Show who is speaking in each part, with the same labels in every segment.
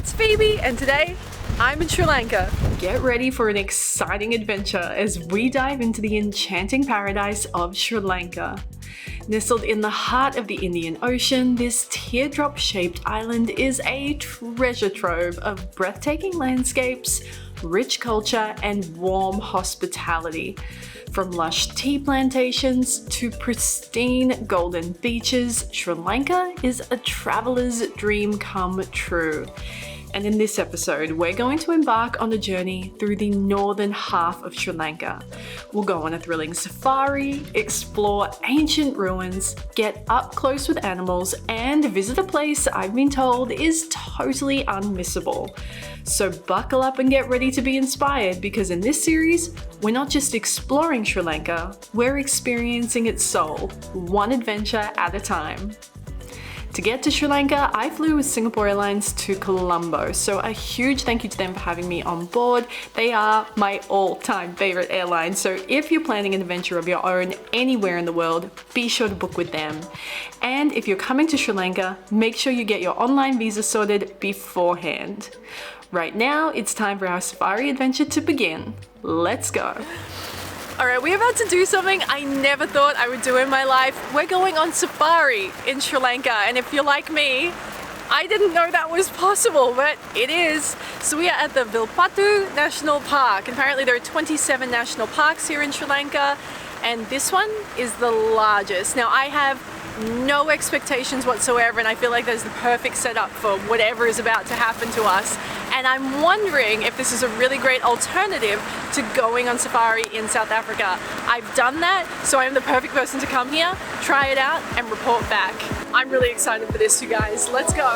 Speaker 1: it's Phoebe, and today I'm in Sri Lanka. Get ready for an exciting adventure as we dive into the enchanting paradise of Sri Lanka. Nestled in the heart of the Indian Ocean, this teardrop-shaped island is a treasure trove of breathtaking landscapes, rich culture, and warm hospitality. From lush tea plantations to pristine golden beaches, Sri Lanka is a traveler's dream come true. And in this episode, we're going to embark on a journey through the northern half of Sri Lanka. We'll go on a thrilling safari, explore ancient ruins, get up close with animals, and visit a place I've been told is totally unmissable. So buckle up and get ready to be inspired, because in this series, we're not just exploring Sri Lanka, we're experiencing its soul, one adventure at a time. To get to Sri Lanka, I flew with Singapore Airlines to Colombo, so a huge thank you to them for having me on board. They are my all-time favorite airline, so if you're planning an adventure of your own anywhere in the world, be sure to book with them. And if you're coming to Sri Lanka, make sure you get your online visa sorted beforehand. Right now, it's time for our safari adventure to begin. Let's go. Alright, we're about to do something I never thought I would do in my life. We're going on safari in Sri Lanka, and if you're like me, I didn't know that was possible, but it is. So we are at the Wilpattu National Park. Apparently there are 27 national parks here in Sri Lanka, and this one is the largest. Now I have no expectations whatsoever, and I feel like there's the perfect setup for whatever is about to happen to us. And I'm wondering if this is a really great alternative to going on safari in South Africa. I've done that, so I'm the perfect person to come here, try it out, and report back. I'm really excited for this, you guys. Let's go.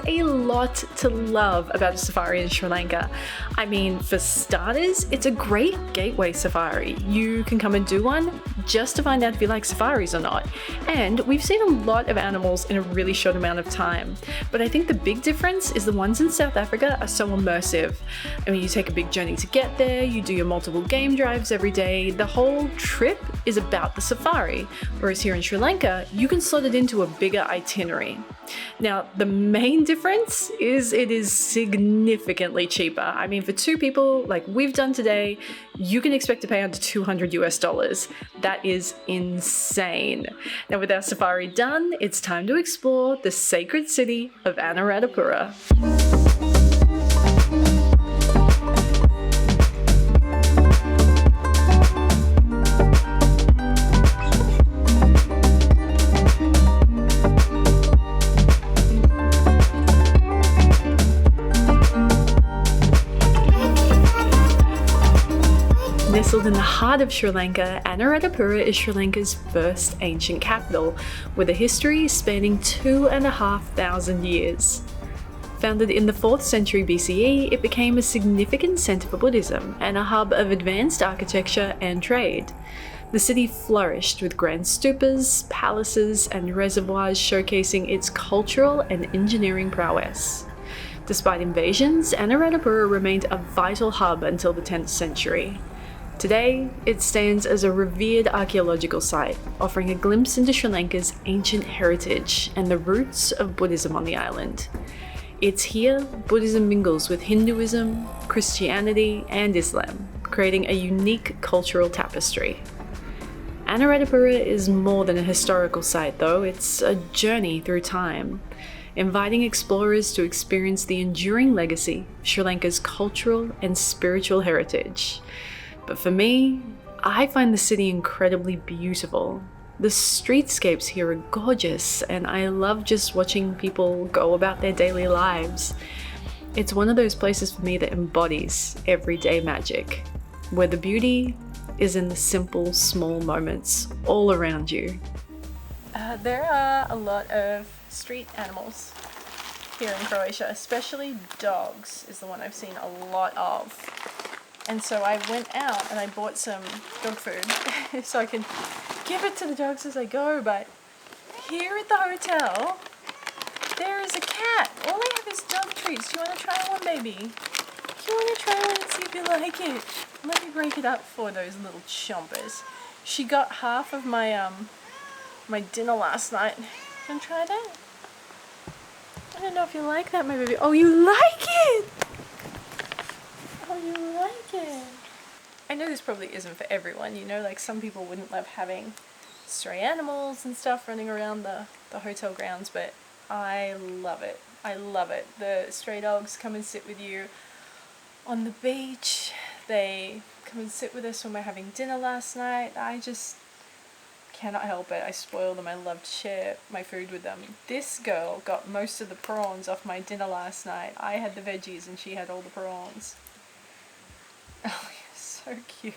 Speaker 1: A lot to love about a safari in Sri Lanka. I mean, for starters, it's a great gateway safari. You can come and do one just to find out if you like safaris or not. And we've seen a lot of animals in a really short amount of time. But I think the big difference is the ones in South Africa are so immersive. I mean, you take a big journey to get there, you do your multiple game drives every day. The whole trip is about the safari. Whereas here in Sri Lanka, you can slot it into a bigger itinerary. Now, the main difference is it is significantly cheaper. I mean, for two people like we've done today, you can expect to pay under $200. That is insane. Now, with our safari done, it's time to explore the sacred city of Anuradhapura. Nestled in the heart of Sri Lanka, Anuradhapura is Sri Lanka's first ancient capital, with a history spanning 2,500 years. Founded in the 4th century BCE, it became a significant centre for Buddhism and a hub of advanced architecture and trade. The city flourished with grand stupas, palaces, and reservoirs showcasing its cultural and engineering prowess. Despite invasions, Anuradhapura remained a vital hub until the 10th century. Today, it stands as a revered archaeological site, offering a glimpse into Sri Lanka's ancient heritage and the roots of Buddhism on the island. It's here Buddhism mingles with Hinduism, Christianity, and Islam, creating a unique cultural tapestry. Anuradhapura is more than a historical site though, it's a journey through time, inviting explorers to experience the enduring legacy of Sri Lanka's cultural and spiritual heritage. But for me, I find the city incredibly beautiful. The streetscapes here are gorgeous, and I love just watching people go about their daily lives. It's one of those places for me that embodies everyday magic, where the beauty is in the simple, small moments all around you. There are a lot of street animals here in Croatia, especially dogs is the one I've seen a lot of. And so I went out and I bought some dog food so I can give it to the dogs as I go. But here at the hotel, there is a cat. All I have is dog treats. Do you want to try one, baby? Do you want to try one and see if you like it? Let me break it up for those little chompers. She got half of my my dinner last night. Want to try that? I don't know if you like that, my baby. Oh, you like it! Oh, you like it! I know this probably isn't for everyone, you know, like some people wouldn't love having stray animals and stuff running around the hotel grounds, but I love it. I love it. The stray dogs come and sit with you on the beach. They come and sit with us when we're having dinner last night. I just cannot help it. I spoil them. I love to share my food with them. This girl got most of the prawns off my dinner last night. I had the veggies and she had all the prawns. Oh, you're so cute.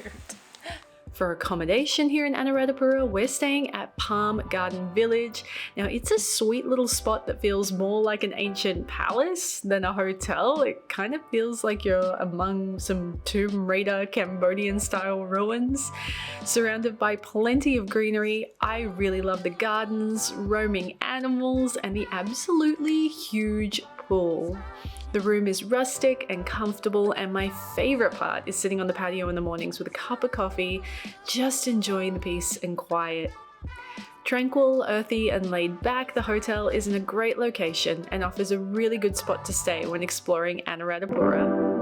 Speaker 1: For accommodation here in Anuradhapura, we're staying at Palm Garden Village. Now, it's a sweet little spot that feels more like an ancient palace than a hotel. It kind of feels like you're among some Tomb Raider Cambodian style ruins. Surrounded by plenty of greenery, I really love the gardens, roaming animals, and the absolutely huge pool. The room is rustic and comfortable, and my favorite part is sitting on the patio in the mornings with a cup of coffee, just enjoying the peace and quiet. Tranquil, earthy, and laid back, the hotel is in a great location and offers a really good spot to stay when exploring Anuradhapura.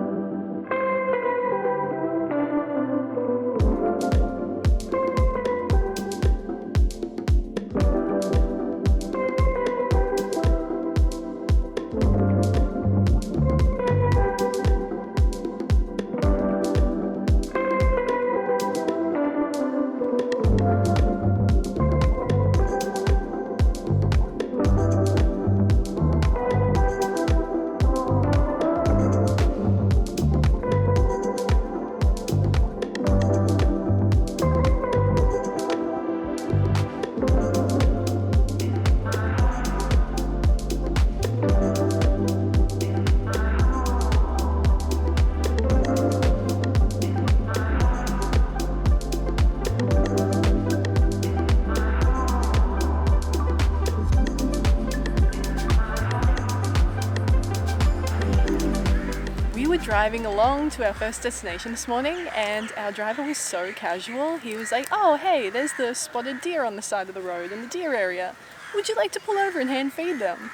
Speaker 1: Driving along to our first destination this morning, and our driver was so casual. He was like, oh hey, there's the spotted deer on the side of the road in the deer area. Would you like to pull over and hand feed them?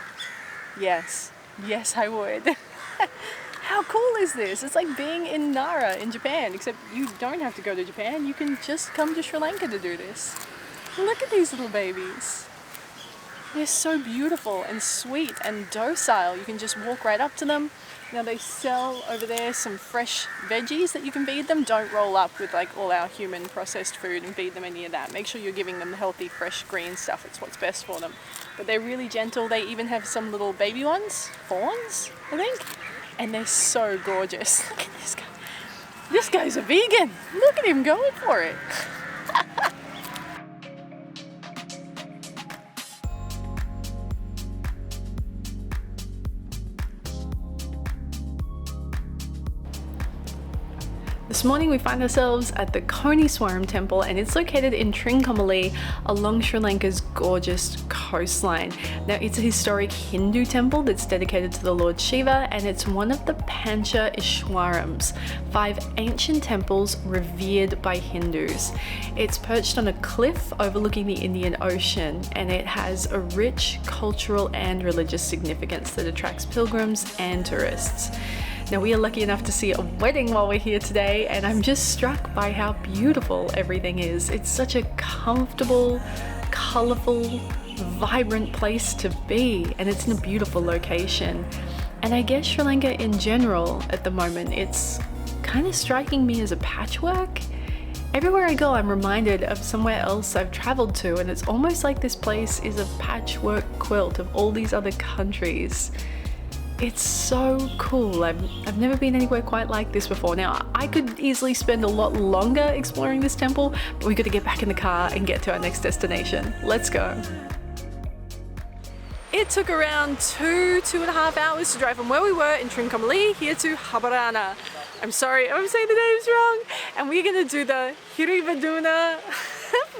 Speaker 1: Yes I would. How cool is this? It's like being in Nara in Japan, except you don't have to go to Japan. You can just come to Sri Lanka to do this. Look at these little babies. They're so beautiful and sweet and docile. You can just walk right up to them. Now they sell over there some fresh veggies that you can feed them. Don't roll up with like all our human processed food and feed them any of that. Make sure you're giving them the healthy, fresh, green stuff. It's what's best for them. But they're really gentle. They even have some little baby ones, fawns, I think. And they're so gorgeous. Look at this guy. This guy's a vegan. Look at him going for it. This morning we find ourselves at the Koneswaram Temple, and it's located in Trincomalee along Sri Lanka's gorgeous coastline. Now it's a historic Hindu temple that's dedicated to the Lord Shiva, and it's one of the Pancha Ishwarams, 5 ancient temples revered by Hindus. It's perched on a cliff overlooking the Indian Ocean, and it has a rich cultural and religious significance that attracts pilgrims and tourists. Now we are lucky enough to see a wedding while we're here today, and I'm just struck by how beautiful everything is. It's such a comfortable, colourful, vibrant place to be, and it's in a beautiful location. And I guess Sri Lanka in general at the moment, it's kind of striking me as a patchwork. Everywhere I go, I'm reminded of somewhere else I've traveled to, and it's almost like this place is a patchwork quilt of all these other countries. It's so cool. I've never been anywhere quite like this before. Now, I could easily spend a lot longer exploring this temple, but we got to get back in the car and get to our next destination. Let's go. It took around 2.5 hours to drive from where we were in Trincomalee here to Habarana. I'm sorry if I'm saying the names wrong. And we're gonna do the Hirivaduna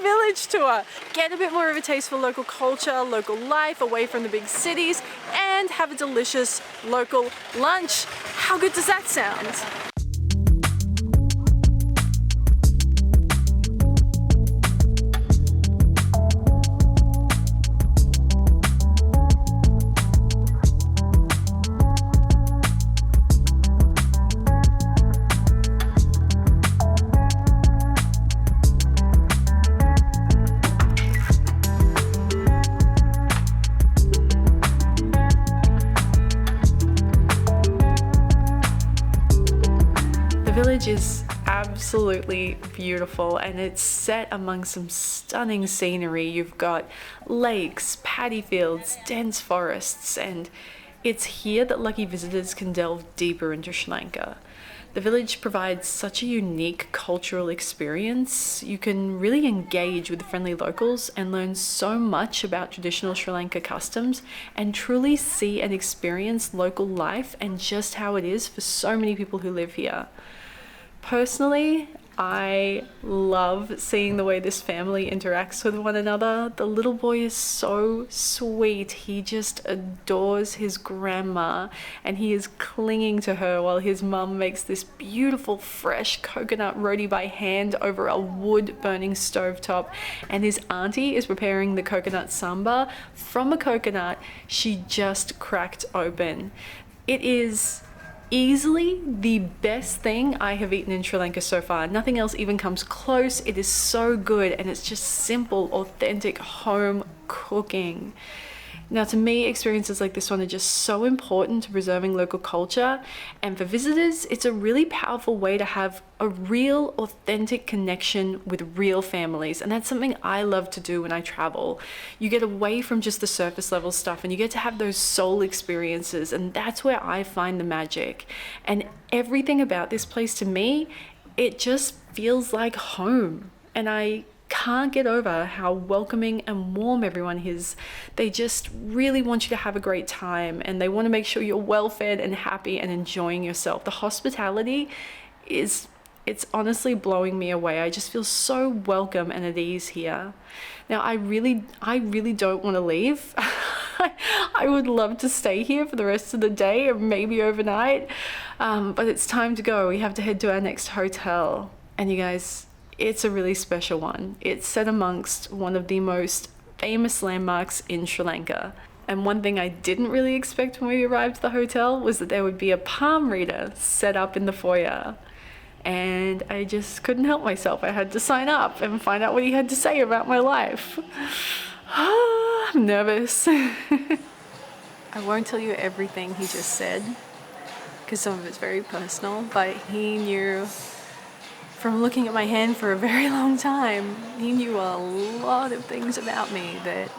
Speaker 1: village tour. Get a bit more of a taste for local culture, local life, away from the big cities, and have a delicious local lunch. How good does that sound? The village is absolutely beautiful, and it's set among some stunning scenery. You've got lakes, paddy fields, dense forests, and it's here that lucky visitors can delve deeper into Sri Lanka. The village provides such a unique cultural experience. You can really engage with the friendly locals and learn so much about traditional Sri Lanka customs and truly see and experience local life and just how it is for so many people who live here. Personally, I love seeing the way this family interacts with one another. The little boy is so sweet. He just adores his grandma and he is clinging to her while his mum makes this beautiful fresh coconut roti by hand over a wood burning stovetop, and his auntie is preparing the coconut samba from a coconut she just cracked open. It is easily the best thing I have eaten in Sri Lanka so far. Nothing else even comes close. It is so good, and it's just simple, authentic home cooking. Now, to me, experiences like this one are just so important to preserving local culture, and for visitors, it's a really powerful way to have a real, authentic connection with real families, and that's something I love to do when I travel. You get away from just the surface level stuff, and you get to have those soul experiences, and that's where I find the magic. And everything about this place, to me, it just feels like home, and I can't get over how welcoming and warm everyone is. They just really want you to have a great time, and they want to make sure you're well fed and happy and enjoying yourself. The hospitality it's honestly blowing me away. I just feel so welcome and at ease here. Now, I really don't want to leave. I would love to stay here for the rest of the day or maybe overnight, but it's time to go. We have to head to our next hotel. And you guys, it's a really special one. It's set amongst one of the most famous landmarks in Sri Lanka. And one thing I didn't really expect when we arrived at the hotel was that there would be a palm reader set up in the foyer. And I just couldn't help myself. I had to sign up and find out what he had to say about my life. I'm nervous. I won't tell you everything he just said, because some of it's very personal, but he knew from looking at my hand for a very long time, he knew a lot of things about me that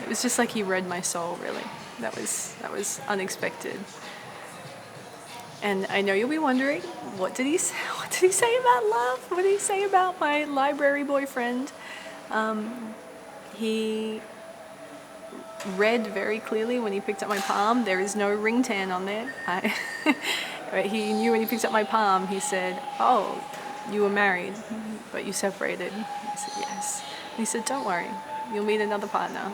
Speaker 1: it was just like he read my soul, really. That was unexpected. And I know you'll be wondering, what did he say about love? What did he say about my library boyfriend? He read very clearly when he picked up my palm. There is no ring tan on there. He knew when he picked up my palm, he said, "Oh, you were married, but you separated." I said, "Yes." And he said, "Don't worry, you'll meet another partner,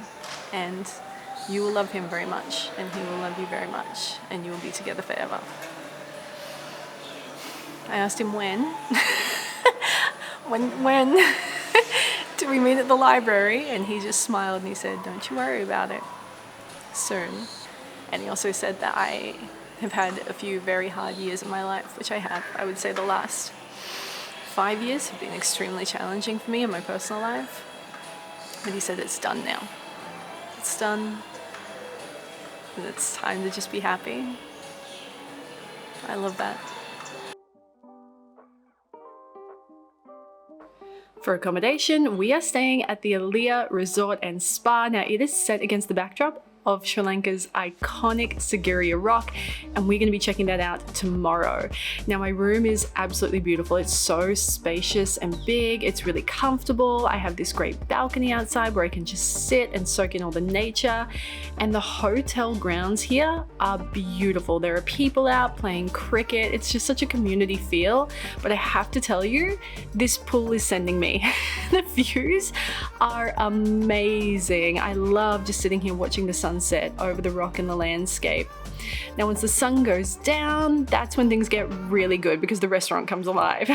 Speaker 1: and you will love him very much, and he will love you very much, and you will be together forever." I asked him when. when do we meet at the library? And he just smiled and he said, "Don't you worry about it. Soon." And he also said that I have had a few very hard years in my life, which I have. I would say the last 5 years have been extremely challenging for me in my personal life. But he said it's done now. It's done. And it's time to just be happy. I love that. For accommodation, we are staying at the Aliya Resort and Spa. Now, it is set against the backdrop of Sri Lanka's iconic Sigiriya Rock, and we're going to be checking that out tomorrow. Now, my room is absolutely beautiful. It's so spacious and big. It's really comfortable. I have this great balcony outside where I can just sit and soak in all the nature. And the hotel grounds here are beautiful. There are people out playing cricket. It's just such a community feel. But I have to tell you, this pool is sending me. The views are amazing. I love just sitting here watching the sunset over the rock and the landscape. Now, once the sun goes down, that's when things get really good because the restaurant comes alive.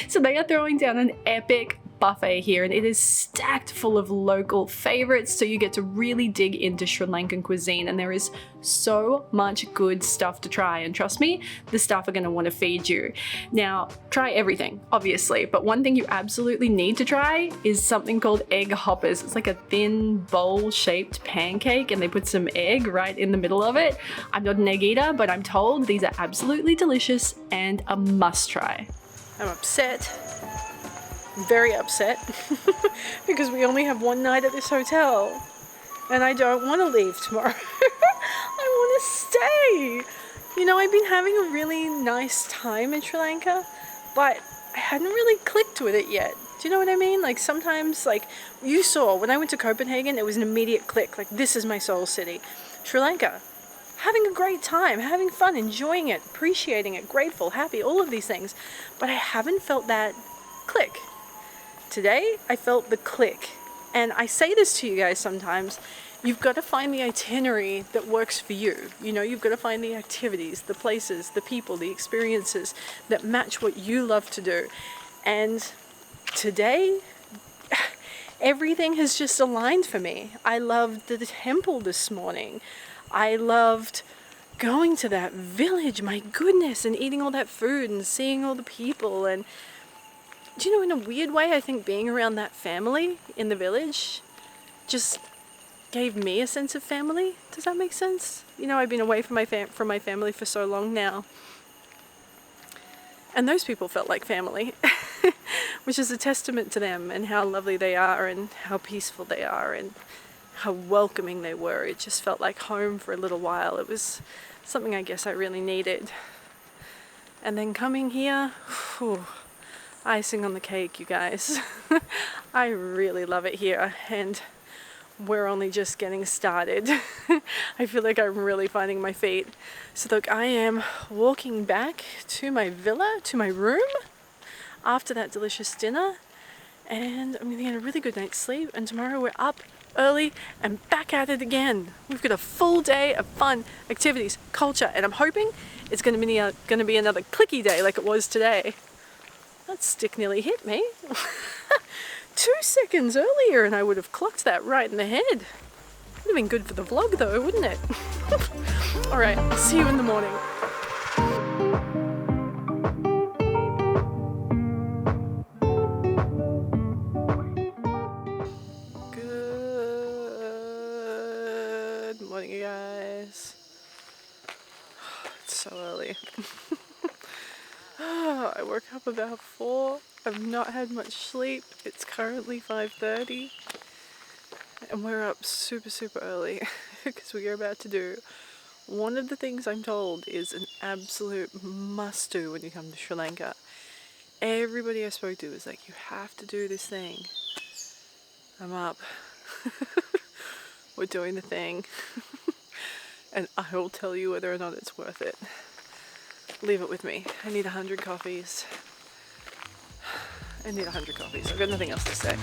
Speaker 1: So they are throwing down an epic buffet here, and it is stacked full of local favorites, so you get to really dig into Sri Lankan cuisine, and there is so much good stuff to try, and trust me, the staff are going to want to feed you. Now, try everything, obviously, but one thing you absolutely need to try is something called egg hoppers. It's like a thin bowl-shaped pancake, and they put some egg right in the middle of it. I'm not an egg eater, but I'm told these are absolutely delicious and a must try. I'm upset. Very upset because we only have one night at this hotel and I don't want to leave tomorrow. I want to stay. You know, I've been having a really nice time in Sri Lanka, but I hadn't really clicked with it yet. Do you know what I mean? Like sometimes, like you saw when I went to Copenhagen, it was an immediate click. Like, this is my soul city. Sri Lanka, having a great time, having fun, enjoying it, appreciating it, grateful, happy, all of these things. But I haven't felt that click. Today, I felt the click. And I say this to you guys sometimes, you've got to find the itinerary that works for you. You know, you've got to find the activities, the places, the people, the experiences that match what you love to do. And today, everything has just aligned for me. I loved the temple this morning. I loved going to that village, my goodness, and eating all that food and seeing all the people. And do you know, in a weird way, I think being around that family in the village just gave me a sense of family. Does that make sense? You know, I've been away from my family for so long now. And those people felt like family, which is a testament to them and how lovely they are and how peaceful they are and how welcoming they were. It just felt like home for a little while. It was something I guess I really needed. And then coming here, whew, icing on the cake, you guys. I really love it here, and we're only just getting started. I feel like I'm really finding my feet. So look, I am walking back to my villa, to my room, after that delicious dinner, and I'm gonna get a really good night's sleep, and tomorrow we're up early and back at it again. We've got a full day of fun, activities, culture, and I'm hoping it's gonna be another clicky day like it was today. That stick nearly hit me. 2 seconds earlier and I would have clocked that right in the head. Would have been good for the vlog though, wouldn't it? Alright, I'll see you in the morning. Good morning, you guys. It's so early. I woke up about 4. I've not had much sleep. It's currently 5:30 and we're up super early because we are about to do one of the things I'm told is an absolute must do when you come to Sri Lanka. Everybody I spoke to was like, you have to do this thing. I'm up. We're doing the thing. And I will tell you whether or not it's worth it. Leave it with me. I need 100 coffees. I've got nothing else to say.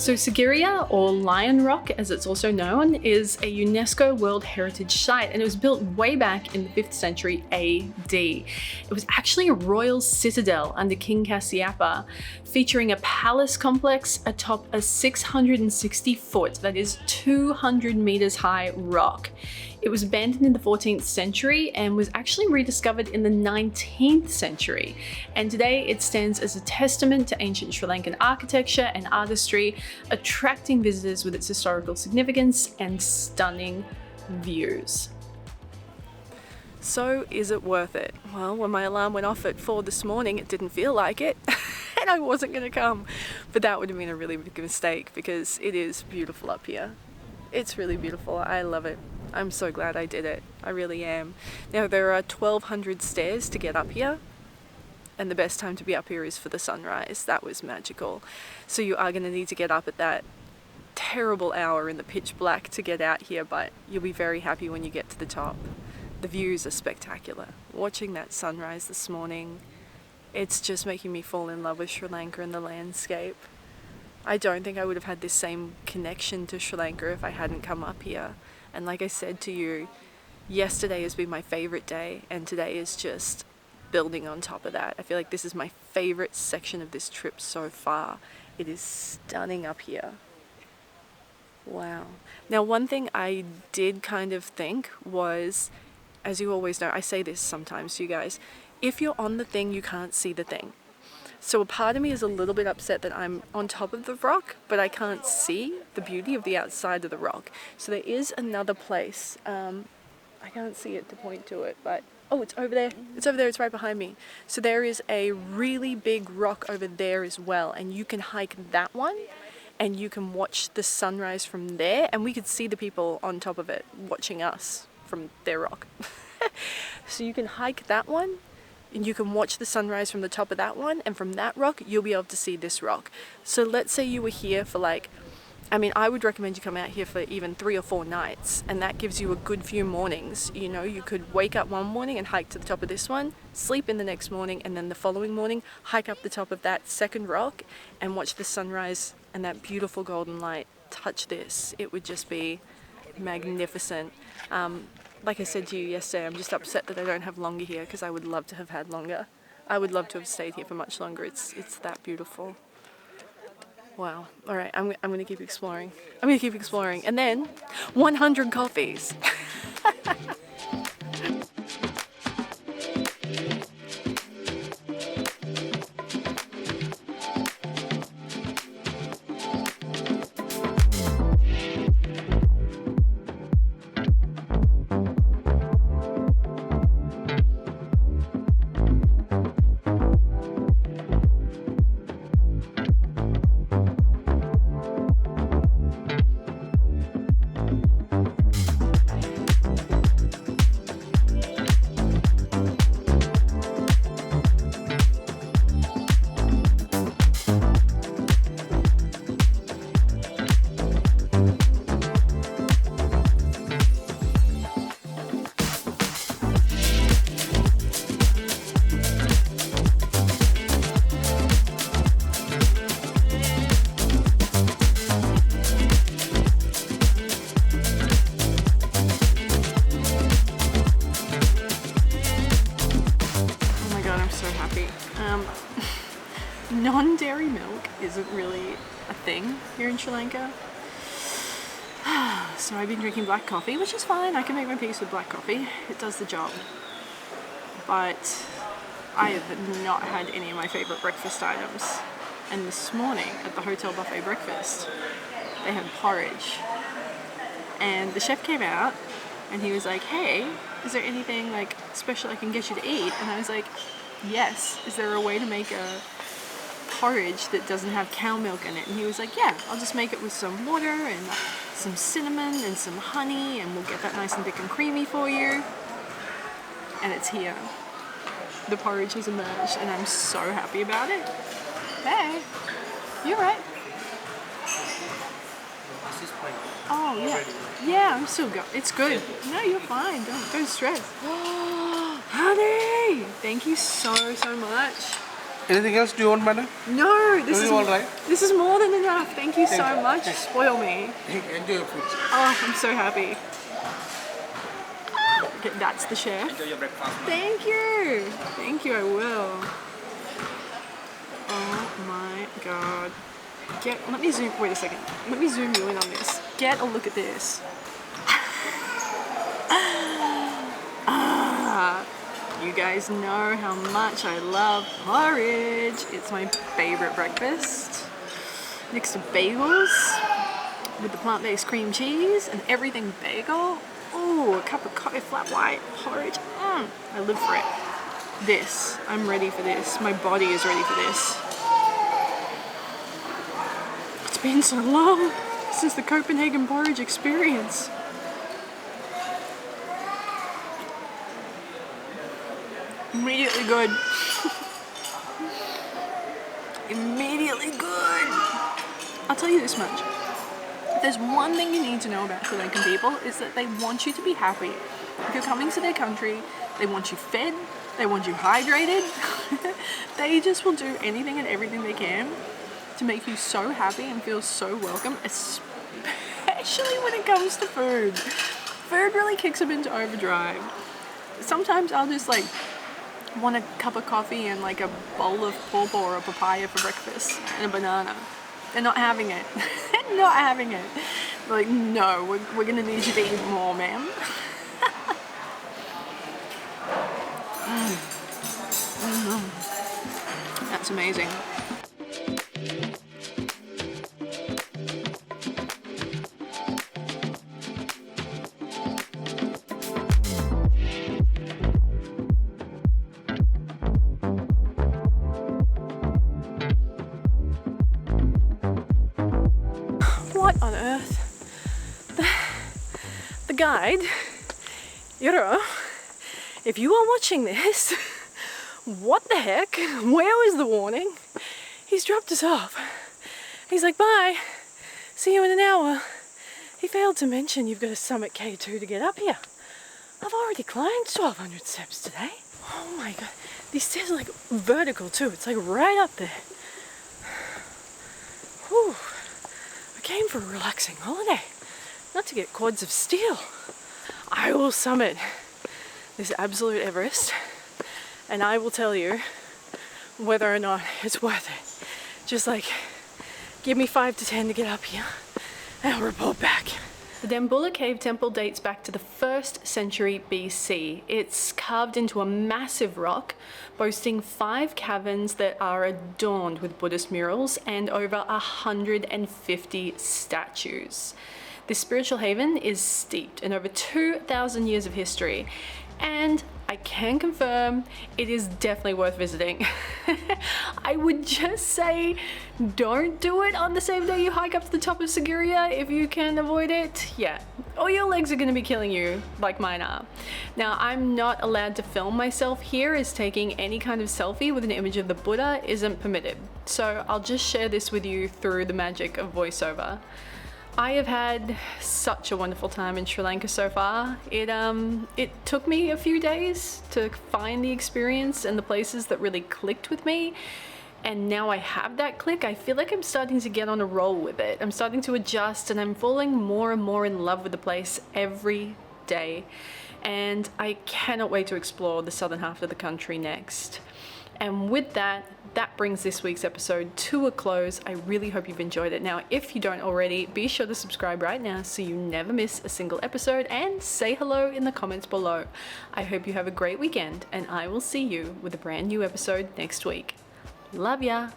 Speaker 1: So Sigiriya, or Lion Rock as it's also known, is a UNESCO World Heritage Site, and it was built way back in the 5th century AD. It was actually a royal citadel under King Kasyapa, featuring a palace complex atop a 660 foot, that is 200 meters high rock. It was abandoned in the 14th century and was actually rediscovered in the 19th century. And today it stands as a testament to ancient Sri Lankan architecture and artistry, attracting visitors with its historical significance and stunning views. So is it worth it? Well, when my alarm went off at 4 this morning, it didn't feel like it. And I wasn't going to come. But that would have been a really big mistake because it is beautiful up here. It's really beautiful. I love it. I'm so glad I did it. I really am. Now there are 1,200 stairs to get up here, and the best time to be up here is for the sunrise. That was magical. So you are going to need to get up at that terrible hour in the pitch black to get out here, but you'll be very happy when you get to the top. The views are spectacular. Watching that sunrise this morning, it's just making me fall in love with Sri Lanka and the landscape. I don't think I would have had this same connection to Sri Lanka if I hadn't come up here. And like I said to you, yesterday has been my favorite day, and today is just building on top of that. I feel like this is my favorite section of this trip so far. It is stunning up here. Wow. Now, one thing I did kind of think was, as you always know, I say this sometimes to you guys, if you're on the thing, you can't see the thing. So a part of me is a little bit upset that I'm on top of the rock, but I can't see the beauty of the outside of the rock. So there is another place. I can't see it to point to it, but oh, it's over there. It's over there. It's right behind me. So there is a really big rock over there as well, and you can hike that one, and you can watch the sunrise from there, and we could see the people on top of it watching us from their rock. So you can hike that one, and you can watch the sunrise from the top of that one, and from that rock you'll be able to see this rock. So let's say you were here for I would recommend you come out here for even 3 or 4 nights, and that gives you a good few mornings. You know, you could wake up one morning and hike to the top of this one, sleep in the next morning, and then the following morning hike up the top of that second rock and watch the sunrise and that beautiful golden light touch this. It would just be magnificent. Like I said to you yesterday, I'm just upset that I don't have longer here, because I would love to have had longer. I would love to have stayed here for much longer. It's that beautiful. Wow. All right, I'm going to keep exploring. I'm going to keep exploring. And then 100 coffees. Non-dairy milk isn't really a thing here in Sri Lanka. So I've been drinking black coffee, which is fine. I can make my peace with black coffee. It does the job. But I have not had any of my favorite breakfast items. And this morning at the hotel buffet breakfast, they had porridge. And the chef came out and he was like, "Hey, is there anything special I can get you to eat?" And I was like, "Yes. Is there a way to make a porridge that doesn't have cow milk in it?" And he was like, "Yeah, I'll just make it with some water and some cinnamon and some honey, and we'll get that nice and thick and creamy for you." And it's here. The porridge has emerged, and I'm so happy about it. Hey, you're right. Oh yeah, yeah. I'm still good. It's good. No, you're fine. Don't stress. Honey, thank you so much.
Speaker 2: Anything else do you want, madam?
Speaker 1: No, this is
Speaker 2: all right.
Speaker 1: This is more than enough. Thank you so much. Spoil me.
Speaker 2: Enjoy your food.
Speaker 1: Oh, I'm so happy. Okay, that's the chef.
Speaker 3: Enjoy your breakfast.
Speaker 1: Thank you. Thank you, I will. Oh my god. Let me zoom, wait a second. Let me zoom you in on this. Get a look at this. You guys know how much I love porridge. It's my favorite breakfast. Next to bagels with the plant-based cream cheese and everything bagel. Oh, a cup of coffee, flat white porridge. I live for it. This, I'm ready for this. My body is ready for this. It's been so long since the Copenhagen porridge experience. Immediately good. Immediately good. I'll tell you this much. If there's one thing you need to know about Sri Lankan people, is that they want you to be happy. If you're coming to their country, they want you fed, they want you hydrated. They just will do anything and everything they can to make you so happy and feel so welcome, especially when it comes to food. Food really kicks them into overdrive. Sometimes I'll just like want a cup of coffee and like a bowl of pawpaw or a papaya for breakfast and a banana. They're not having it. They're not having it. They're like, no, we're gonna need you to eat more, ma'am. That's amazing. What on earth? The guide, Yoro, if you are watching this, what the heck? Where was the warning? He's dropped us off. He's like, bye, see you in an hour. He failed to mention you've got a Summit K2 to get up here. I've already climbed 1,200 steps today. Oh my god, these stairs are like vertical too. It's like right up there. Whew. I came for a relaxing holiday, not to get quads of steel. I will summit this absolute Everest, and I will tell you whether or not it's worth it. Just like, give me 5 to 10 to get up here, and I'll report back. The Dambulla cave temple dates back to the 1st century BC. It's carved into a massive rock, boasting 5 caverns that are adorned with Buddhist murals and over 150 statues. This spiritual haven is steeped in over 2,000 years of history, and I can confirm it is definitely worth visiting. I would just say don't do it on the same day you hike up to the top of Sigiriya if you can avoid it. Yeah, or your legs are going to be killing you like mine are. Now, I'm not allowed to film myself here, as taking any kind of selfie with an image of the Buddha isn't permitted. So I'll just share this with you through the magic of voiceover. I have had such a wonderful time in Sri Lanka so far. It took me a few days to find the experience and the places that really clicked with me. And now I have that click, I feel like I'm starting to get on a roll with it. I'm starting to adjust, and I'm falling more and more in love with the place every day. And I cannot wait to explore the southern half of the country next. And with that brings this week's episode to a close. I really hope you've enjoyed it. Now, if you don't already, be sure to subscribe right now so you never miss a single episode, and say hello in the comments below. I hope you have a great weekend, and I will see you with a brand new episode next week. Love ya!